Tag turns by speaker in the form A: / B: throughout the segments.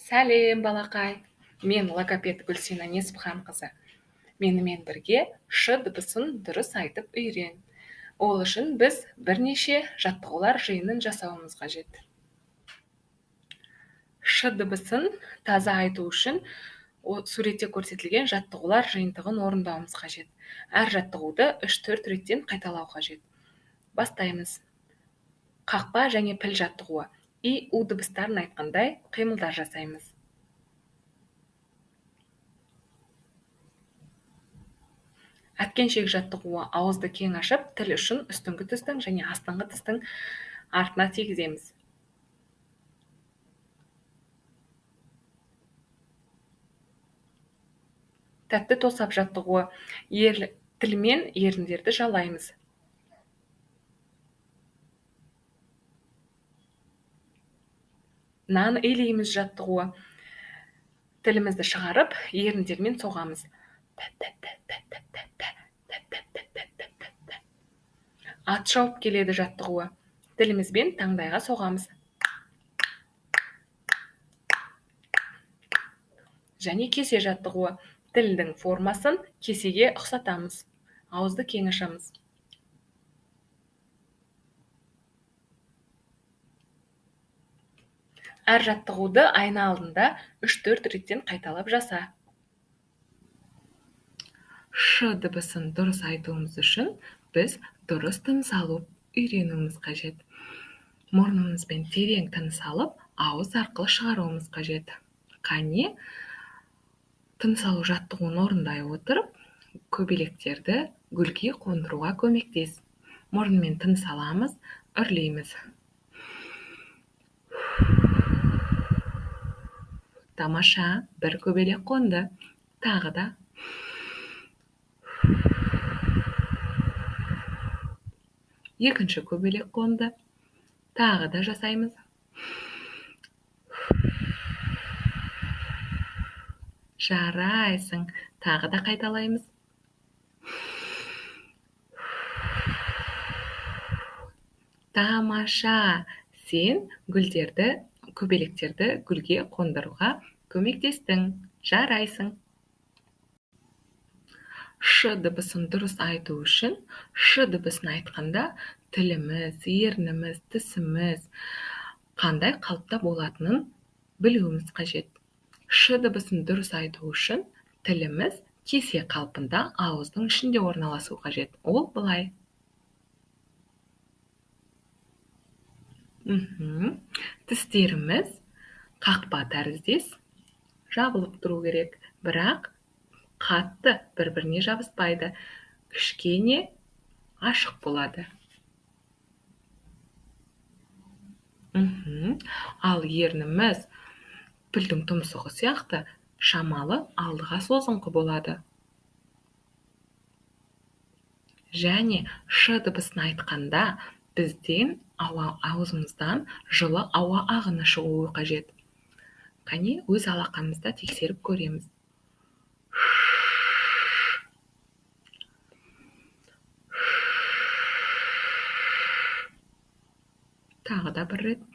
A: Сәлем, балақай. Мен логопед Гүлсина Несіпханқызы. Менімен бірге ш дыбысын дұрыс айтып үйрен. Ол үшін біз бірнеше жаттығулар жиынын жасауымыз қажет. Ш дыбысын таза айту үшін суретте көрсетілген жаттығулар жиынтығын орындауымыз қажет. Әр жаттығуды 3-4 реттен қайталау қажет. Бастаймыз. Қақпа және піл жаттығуы. И, у дыбыстарын айтқандай қимылдар жасаймыз. Әткеншек жаттығуы. Ауызды кең ашып, тіл ұшын үстіңгі тістің және астыңғы тістің артына тигіземіз. Тәтті тосап жаттығуы. Тілмен еріндерді жалаймыз. Нан илейміз жаттығуы. Тілімізді шығарып, еріндермен соғамыз. Ат шауып келеді жаттығуы. Тілімізбен таңдайға соғамыз. Және кесе жаттығуы. Тілдің формасын кесеге ұқсатамыз. Ауызды кең ашамыз. Әр жаттығуды айна алдында 3-4 реттен қайталап жаса. Ш дыбысын дұрыс айтуымыз үшін біз дұрыс тыныс алып үйренуіміз қажет. Мұрнымызбен терең тыныс алып, ауыз арқылы шығаруымыз қажет. Қане, тыныс алу жаттығуын орындай отырып, көбелектерді гүлге қондыруға көмектес. Мұрнымен тыныс аламыз, үрлейміз. Тамаша, бір көбелек қонды. Тағы да. Екінші көбелек қонды. Тағы да жасаймыз. Жарайсың. Тағы да қайталаймыз. Тамаша, сен көбелектерді гүлге қондыруға көмектестің. Жарайсың. Ш дыбысын дұрыс айту үшін, ш дыбысын айтқанда тіліміз, ерніміз, тісіміз қандай қалыпта болатынын білуіміз қажет. Ш дыбысын дұрыс айту үшін тіліміз кесе қалпында ауыздың ішінде орналасу қажет. Ол былай. Тістеріміз қақпа тәріздес жабылып тұру керек, бірақ қатты бір-біріне жабыспайды. Кішкене ашық болады. Ал ерніміз пілдің тұмсығы сияқты шамалы алдыға созыңқы болады. Және ш дыбысын айтқанда бізден аузымыздан жылы ауа ағыны шығуы қажет. Қане, өз алақанымызда тексеріп көреміз. Тағы да бір рет.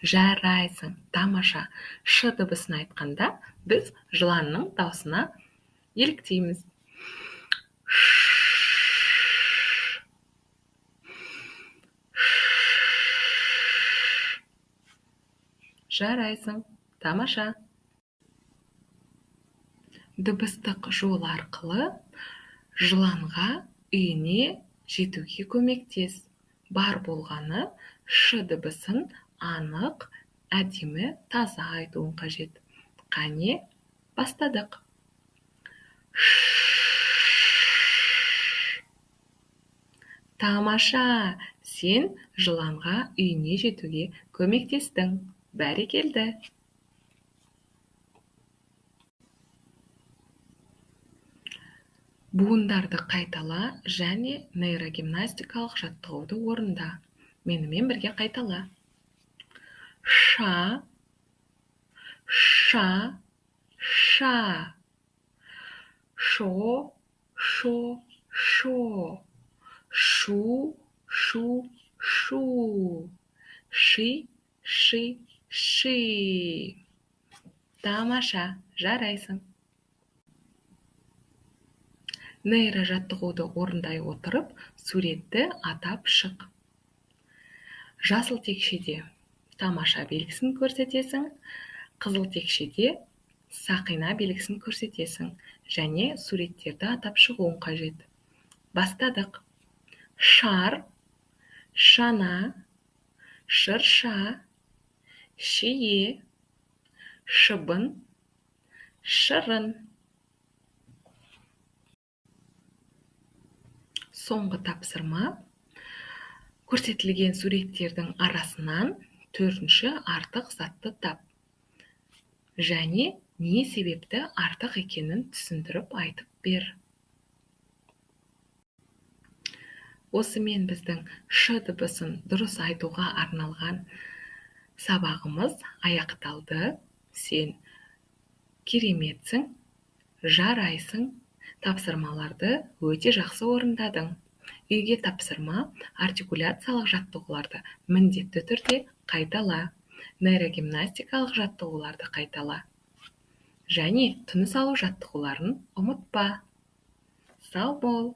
A: Жарайсың, тамаша. Ш дыбысын айтқанда біз жыланның даусына еліктейміз. Жарайсың, тамаша. Дыбыстық жол арқылы жыланға үйіне жетуге көмектес. Бар болғаны ш дыбысын анық, әдемі, таза айтуың қажет. Қане, бастадық. Тамаша, сен жыланға үйіне жетуге көмектестің. Бәрекелді. Буындарды қайтала және нейрогимнастикалық жаттығуды орында. Менімен бірге қайтала. Ша, ша, ша. Шо, шо, шо. Шу, шу, шу. Ши, Ши, ши. Тамаша, жарайсың. Нейрожаттығуды орындай отырып, суретті атап шық. Жасыл текшеде тамаша белгісін көрсетесің, қызыл текшеде сақина белгісін көрсетесің және суреттерді атап шығуың қажет. Бастадық. Шар, шана, шырша, шие, шыбын, шырын. Соңғы тапсырма. Көрсетілген суреттердің арасынан төртінші артық затты тап. Және не себепті артық екенін түсіндіріп айтып бер. Осымен біздің ш дыбысын дұрыс айтуға арналған сабағымыз аяқталды. Сен кереметсің, жарайсың, тапсырмаларды өте жақсы орындадың. Үйге тапсырма, артикуляциялық жаттығуларды міндетті түрде қайтала. Нейрогимнастикалық жаттығуларды қайтала. Және тыныс алу жаттығуларын ұмытпа. Сау бол!